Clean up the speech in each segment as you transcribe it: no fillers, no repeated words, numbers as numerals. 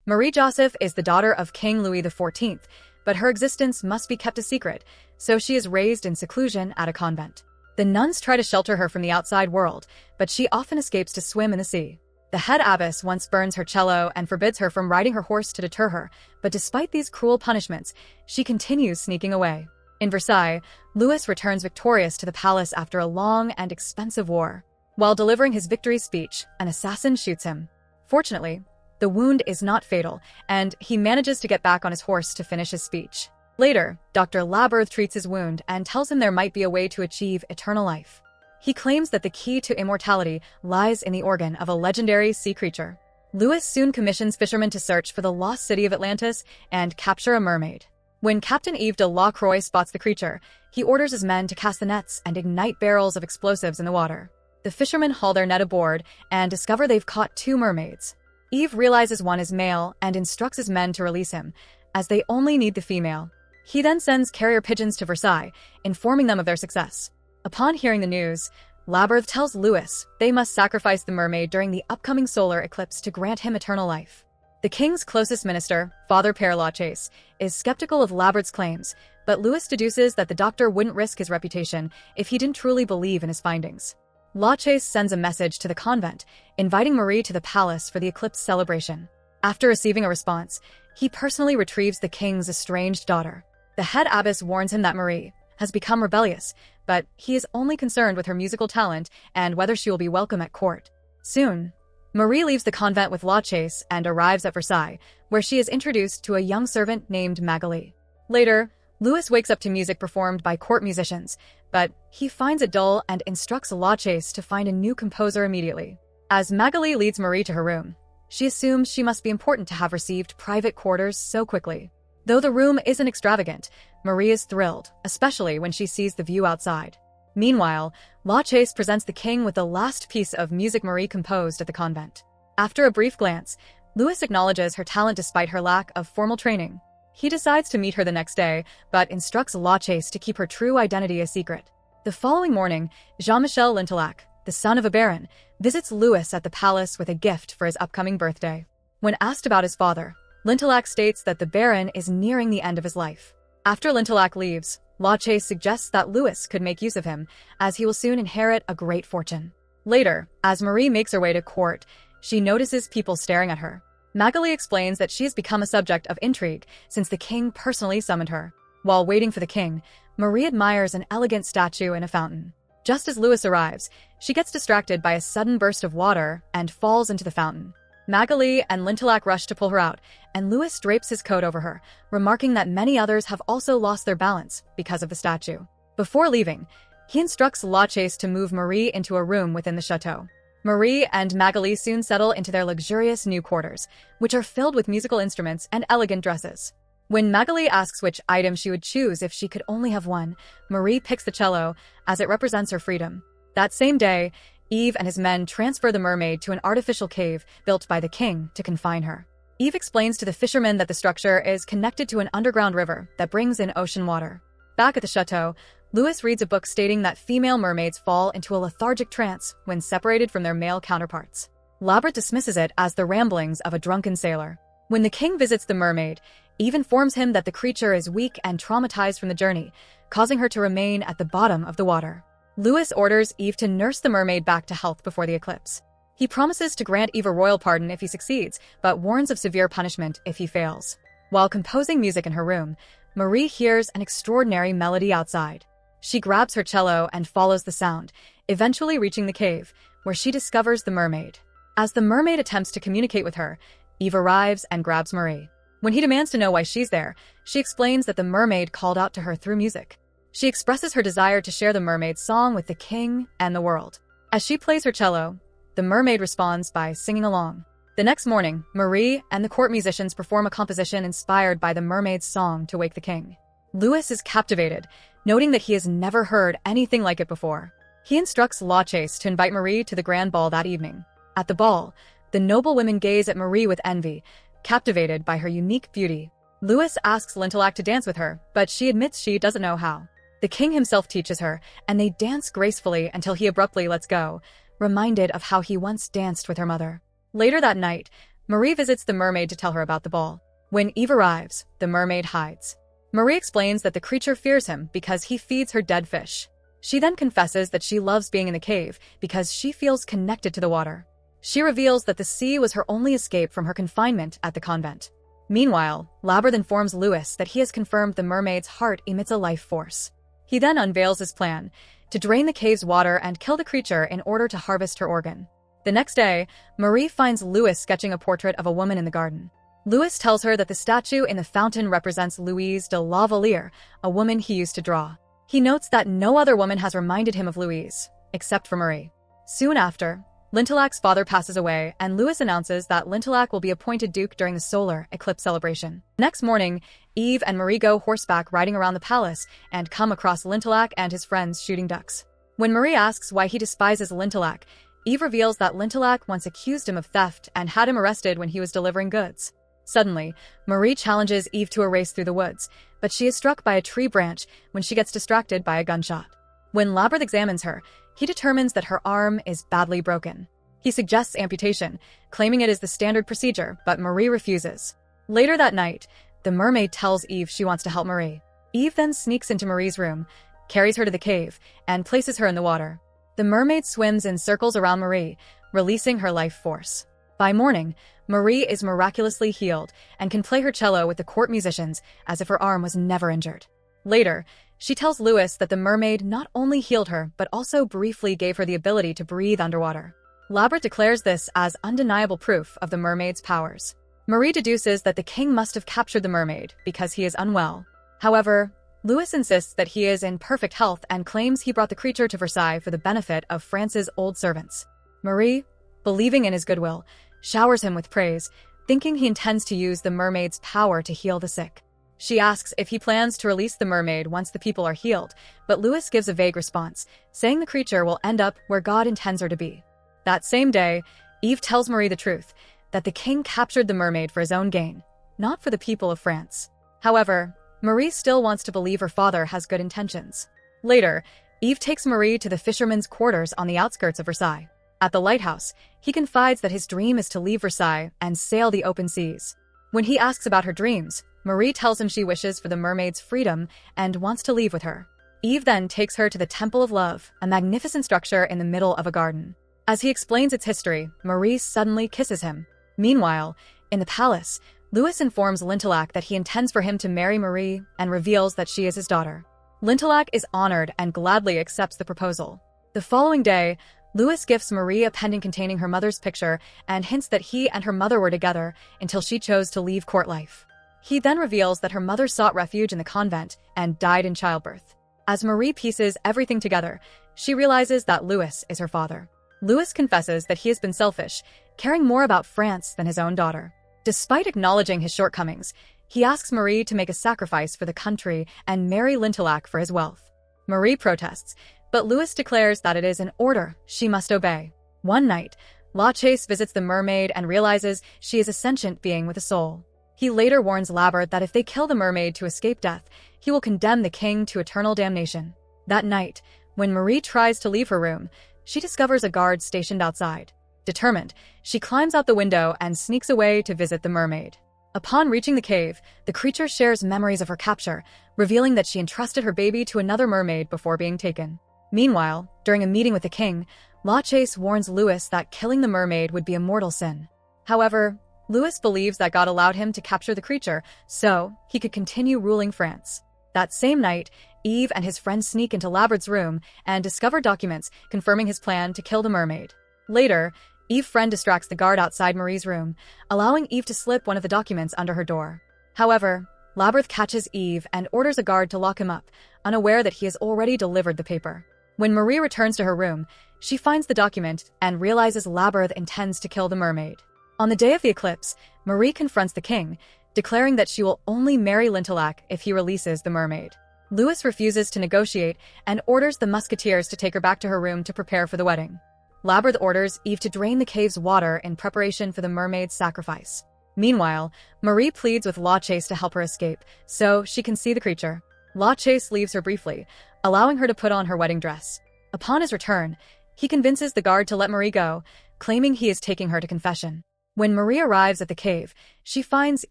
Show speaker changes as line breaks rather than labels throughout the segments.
Marie Joseph is the daughter of King Louis XIV, but her existence must be kept a secret, so she is raised in seclusion at a convent. The nuns try to shelter her from the outside world, but she often escapes to swim in the sea. The head abbess once burns her cello and forbids her from riding her horse to deter her, but despite these cruel punishments, she continues sneaking away. In Versailles, Louis returns victorious to the palace after a long and expensive war. While delivering his victory speech, an assassin shoots him. Fortunately, the wound is not fatal, and he manages to get back on his horse to finish his speech. Later, Dr. Laberth treats his wound and tells him there might be a way to achieve eternal life. He claims that the key to immortality lies in the organ of a legendary sea creature. Louis soon commissions fishermen to search for the lost city of Atlantis and capture a mermaid. When Captain Yves de la Croix spots the creature, he orders his men to cast the nets and ignite barrels of explosives in the water. The fishermen haul their net aboard and discover they've caught 2 mermaids. Yves realizes one is male and instructs his men to release him, as they only need the female. He then sends carrier pigeons to Versailles, informing them of their success. Upon hearing the news, Laberth tells Louis they must sacrifice the mermaid during the upcoming solar eclipse to grant him eternal life. The king's closest minister, Father Père Lachaise, is skeptical of Laberth's claims, but Louis deduces that the doctor wouldn't risk his reputation if he didn't truly believe in his findings. Lachaise sends a message to the convent, inviting Marie to the palace for the eclipse celebration. After receiving a response, he personally retrieves the king's estranged daughter. The head abbess warns him that Marie has become rebellious, but he is only concerned with her musical talent and whether she will be welcome at court. Soon, Marie leaves the convent with Lachaise and arrives at Versailles, where she is introduced to a young servant named Magali. Later, Louis wakes up to music performed by court musicians, but he finds it dull and instructs Lachaise to find a new composer immediately. As Magali leads Marie to her room, she assumes she must be important to have received private quarters so quickly. Though the room isn't extravagant, Marie is thrilled, especially when she sees the view outside. Meanwhile, Lachaise presents the king with the last piece of music Marie composed at the convent. After a brief glance, Louis acknowledges her talent despite her lack of formal training. He decides to meet her the next day, but instructs Lachaise to keep her true identity a secret. The following morning, Jean-Michel Lintillac, the son of a baron, visits Louis at the palace with a gift for his upcoming birthday. When asked about his father, Lintillac states that the baron is nearing the end of his life. After Lintillac leaves, Lachaise suggests that Louis could make use of him, as he will soon inherit a great fortune. Later, as Marie makes her way to court, she notices people staring at her. Magali explains that she has become a subject of intrigue since the king personally summoned her. While waiting for the king, Marie admires an elegant statue in a fountain. Just as Louis arrives, she gets distracted by a sudden burst of water and falls into the fountain. Magali and Lintillac rush to pull her out, and Louis drapes his coat over her, remarking that many others have also lost their balance because of the statue. Before leaving, he instructs Lachaise to move Marie into a room within the chateau. Marie and Magali soon settle into their luxurious new quarters, which are filled with musical instruments and elegant dresses. When Magali asks which item she would choose if she could only have one, Marie picks the cello, as it represents her freedom. That same day, Yves and his men transfer the mermaid to an artificial cave built by the king to confine her. Yves explains to the fishermen that the structure is connected to an underground river that brings in ocean water. Back at the chateau, Louis reads a book stating that female mermaids fall into a lethargic trance when separated from their male counterparts. Laberth dismisses it as the ramblings of a drunken sailor. When the king visits the mermaid, Yves informs him that the creature is weak and traumatized from the journey, causing her to remain at the bottom of the water. Louis orders Yves to nurse the mermaid back to health before the eclipse. He promises to grant Yves a royal pardon if he succeeds, but warns of severe punishment if he fails. While composing music in her room, Marie hears an extraordinary melody outside. She grabs her cello and follows the sound, eventually reaching the cave, where she discovers the mermaid. As the mermaid attempts to communicate with her, Yves arrives and grabs Marie. When he demands to know why she's there, she explains that the mermaid called out to her through music. She expresses her desire to share the mermaid's song with the king and the world. As she plays her cello, the mermaid responds by singing along. The next morning, Marie and the court musicians perform a composition inspired by the mermaid's song to wake the king. Louis is captivated, noting that he has never heard anything like it before. He instructs Lachaise to invite Marie to the grand ball that evening. At the ball, the noble women gaze at Marie with envy, captivated by her unique beauty. Louis asks Lintillac to dance with her, but she admits she doesn't know how. The king himself teaches her, and they dance gracefully until he abruptly lets go, reminded of how he once danced with her mother. Later that night, Marie visits the mermaid to tell her about the ball. When Eve arrives, the mermaid hides. Marie explains that the creature fears him because he feeds her dead fish. She then confesses that she loves being in the cave because she feels connected to the water. She reveals that the sea was her only escape from her confinement at the convent. Meanwhile, Labyrinth informs Louis that he has confirmed the mermaid's heart emits a life force. He then unveils his plan to drain the cave's water and kill the creature in order to harvest her organ. The next day, Marie finds Louis sketching a portrait of a woman in the garden. Louis tells her that the statue in the fountain represents Louise de la Valliere, a woman he used to draw. He notes that no other woman has reminded him of Louise, except for Marie. Soon after, Lintelac's father passes away, and Louis announces that Lintelak will be appointed duke during the solar eclipse celebration. Next morning, Eve and Marie go horseback riding around the palace and come across Lintelak and his friends shooting ducks. When Marie asks why he despises Lintelak, Eve reveals that Lintelak once accused him of theft and had him arrested when he was delivering goods. Suddenly, Marie challenges Eve to a race through the woods, but she is struck by a tree branch when she gets distracted by a gunshot. When Labyrinth examines her, he determines that her arm is badly broken. He suggests amputation, claiming it is the standard procedure, but Marie refuses. Later that night, the mermaid tells Eve she wants to help Marie. Eve then sneaks into Marie's room, carries her to the cave, and places her in the water. The mermaid swims in circles around Marie, releasing her life force. By morning, Marie is miraculously healed and can play her cello with the court musicians as if her arm was never injured. Later, she tells Louis that the mermaid not only healed her but also briefly gave her the ability to breathe underwater. Labyrinth declares this as undeniable proof of the mermaid's powers. Marie deduces that the king must have captured the mermaid because he is unwell. However, Louis insists that he is in perfect health and claims he brought the creature to Versailles for the benefit of France's old servants. Marie, believing in his goodwill, showers him with praise, thinking he intends to use the mermaid's power to heal the sick. She asks if he plans to release the mermaid once the people are healed, but Louis gives a vague response, saying the creature will end up where God intends her to be. That same day, Eve tells Marie the truth, that the king captured the mermaid for his own gain, not for the people of France. However, Marie still wants to believe her father has good intentions. Later, Eve takes Marie to the fisherman's quarters on the outskirts of Versailles. At the lighthouse, he confides that his dream is to leave Versailles and sail the open seas. When he asks about her dreams, Marie tells him she wishes for the mermaid's freedom and wants to leave with her. Eve then takes her to the Temple of Love, a magnificent structure in the middle of a garden. As he explains its history, Marie suddenly kisses him. Meanwhile, in the palace, Louis informs Lintelak that he intends for him to marry Marie and reveals that she is his daughter. Lintelak is honored and gladly accepts the proposal. The following day, Louis gifts Marie a pendant containing her mother's picture and hints that he and her mother were together until she chose to leave court life. He then reveals that her mother sought refuge in the convent and died in childbirth. As Marie pieces everything together, she realizes that Louis is her father. Louis confesses that he has been selfish, caring more about France than his own daughter. Despite acknowledging his shortcomings, he asks Marie to make a sacrifice for the country and marry Lintelak for his wealth. Marie protests, but Louis declares that it is an order she must obey. One night, Lachaise visits the mermaid and realizes she is a sentient being with a soul. He later warns Labyrinth that if they kill the mermaid to escape death, he will condemn the king to eternal damnation. That night, when Marie tries to leave her room, she discovers a guard stationed outside. Determined, she climbs out the window and sneaks away to visit the mermaid. Upon reaching the cave, the creature shares memories of her capture, revealing that she entrusted her baby to another mermaid before being taken. Meanwhile, during a meeting with the king, Lachaise warns Louis that killing the mermaid would be a mortal sin. However, Louis believes that God allowed him to capture the creature so he could continue ruling France. That same night, Eve and his friends sneak into Labyrinth's room and discover documents confirming his plan to kill the mermaid. Later, Eve's friend distracts the guard outside Marie's room, allowing Eve to slip one of the documents under her door. However, Labyrinth catches Eve and orders a guard to lock him up, unaware that he has already delivered the paper. When Marie returns to her room, she finds the document and realizes Labyrinth intends to kill the mermaid. On the day of the eclipse, Marie confronts the king, declaring that she will only marry Lintelak if he releases the mermaid. Louis refuses to negotiate and orders the musketeers to take her back to her room to prepare for the wedding. Labyrinth orders Eve to drain the cave's water in preparation for the mermaid's sacrifice. Meanwhile, Marie pleads with Lachaise to help her escape, so she can see the creature. Lachaise leaves her briefly, allowing her to put on her wedding dress. Upon his return, he convinces the guard to let Marie go, claiming he is taking her to confession. When Marie arrives at the cave, she finds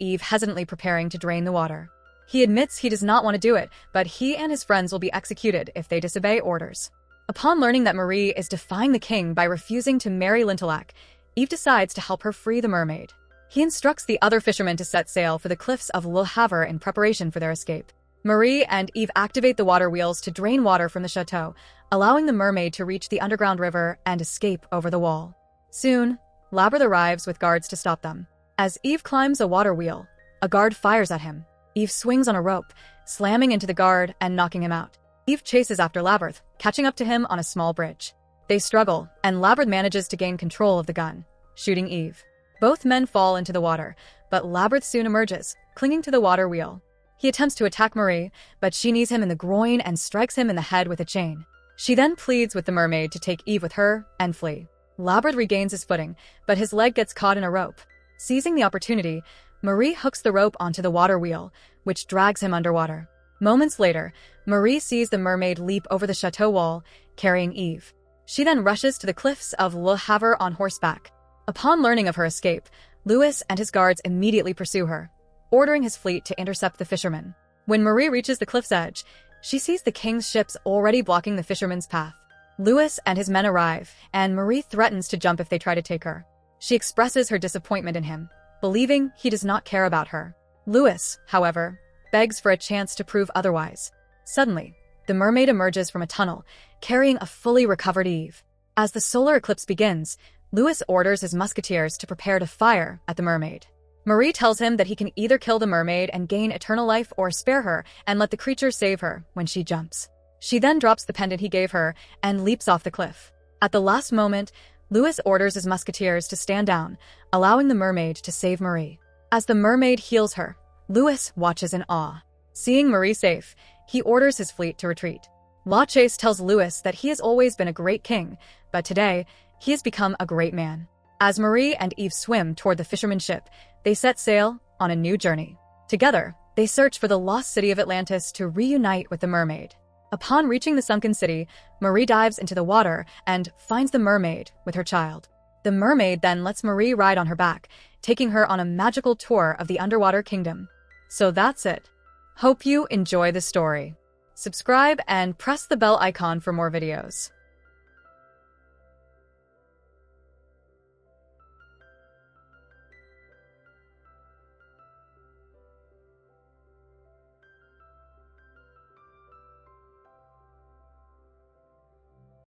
Eve hesitantly preparing to drain the water. He admits he does not want to do it, but he and his friends will be executed if they disobey orders. Upon learning that Marie is defying the king by refusing to marry Lintelak, Eve decides to help her free the mermaid. He instructs the other fishermen to set sail for the cliffs of Le Havre in preparation for their escape. Marie and Eve activate the water wheels to drain water from the chateau, allowing the mermaid to reach the underground river and escape over the wall. Soon, Labyrinth arrives with guards to stop them. As Eve climbs a water wheel, a guard fires at him. Eve swings on a rope, slamming into the guard and knocking him out. Eve chases after Labyrinth, catching up to him on a small bridge. They struggle, and Labyrinth manages to gain control of the gun, shooting Eve. Both men fall into the water, but Labyrinth soon emerges, clinging to the water wheel. He attempts to attack Marie, but she knees him in the groin and strikes him in the head with a chain. She then pleads with the mermaid to take Eve with her and flee. Labyrinth regains his footing, but his leg gets caught in a rope. Seizing the opportunity, Marie hooks the rope onto the water wheel, which drags him underwater. Moments later, Marie sees the mermaid leap over the chateau wall, carrying Eve. She then rushes to the cliffs of Le Havre on horseback. Upon learning of her escape, Louis and his guards immediately pursue her, ordering his fleet to intercept the fishermen. When Marie reaches the cliff's edge, she sees the king's ships already blocking the fishermen's path. Louis and his men arrive, and Marie threatens to jump if they try to take her. She expresses her disappointment in him, believing he does not care about her. Louis, however, begs for a chance to prove otherwise. Suddenly, the mermaid emerges from a tunnel, carrying a fully recovered Eve. As the solar eclipse begins, Louis orders his musketeers to prepare to fire at the mermaid. Marie tells him that he can either kill the mermaid and gain eternal life or spare her and let the creature save her when she jumps. She then drops the pendant he gave her and leaps off the cliff. At the last moment, Louis orders his musketeers to stand down, allowing the mermaid to save Marie. As the mermaid heals her, Louis watches in awe. Seeing Marie safe, he orders his fleet to retreat. Lachaise tells Louis that he has always been a great king, but today, he has become a great man. As Marie and Eve swim toward the fisherman's ship, they set sail on a new journey. Together, they search for the lost city of Atlantis to reunite with the mermaid. Upon reaching the sunken city, Marie dives into the water and finds the mermaid with her child. The mermaid then lets Marie ride on her back, taking her on a magical tour of the underwater kingdom. So that's it. Hope you enjoy the story. Subscribe and press the bell icon for more videos.